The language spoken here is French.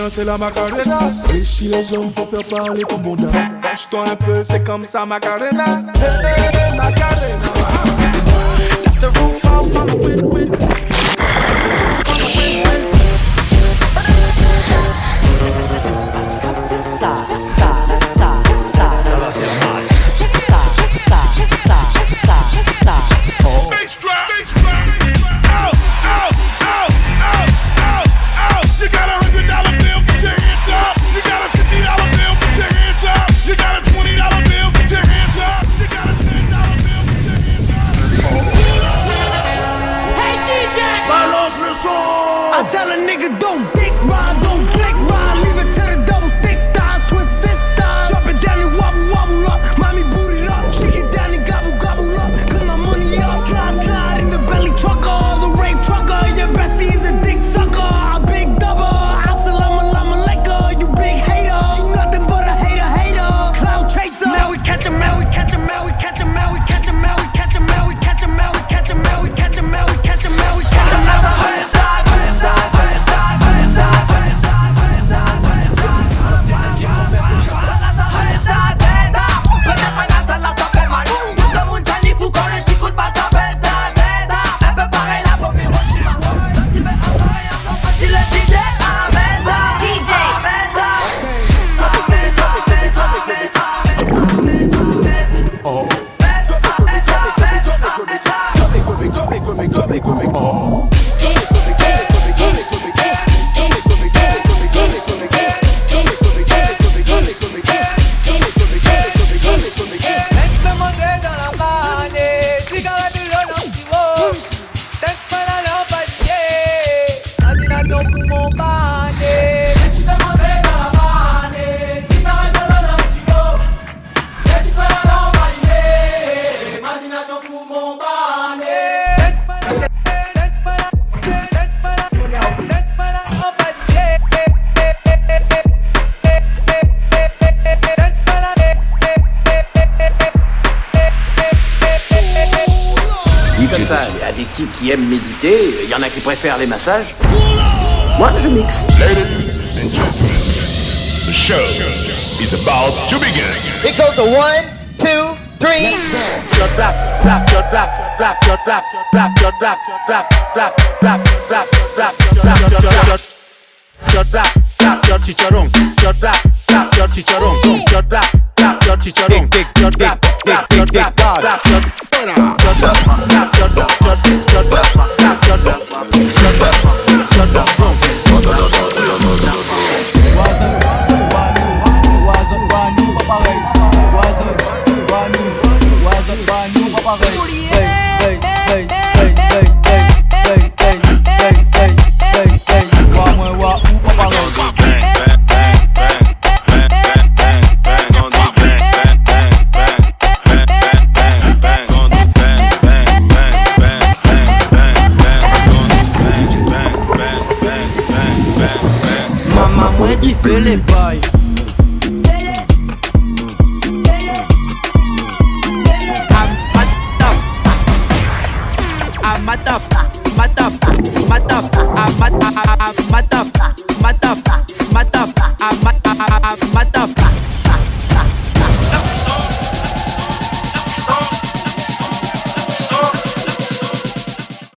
C'est la Macarena. Fléchis les jambes, faut faire parler ton bonda. Lâche-toi un peu, c'est comme ça Macarena. Hey, Macarena. Lift the roof off on the wind. Ça va faire mal. Bass drop. Ow, ow, ow, ow, ow, ow. You got $100 bill, get your hands up. You got a $50 bill, get your hands up. You got a $20 bill, get your hands up. You got a $10 bill, get your hands up. Hey DJ, balance le son. I tell a nigga don't dick ride, don't blick ride, leave it to the double thick thighs, twin sisters. Drop it down and wobble, wobble up. Mommy boot it up, shake it down and gobble, gobble up. Cause my money up, slide, slide in the belly trucker, the rave trucker. Your bestie is a dick sucker, a big double. Assalamu alaikum, you big hater. You nothing but a hater. Cloud chaser. Now we catch him, now we catch him, now we catch him, now we catch him, now we catch him, now we catch him, now we catch him, now we catch him, now we catch him, now we catch him, now we catch him. Il y a des types qui aiment méditer, il y en a qui préfèrent les massages. Moi, je mixe. Ladies and gentlemen, the show is about to begin. It goes a 1, 2, 3. Chicharrón, chicharrón, chicharrón, Fais les bails. Matap.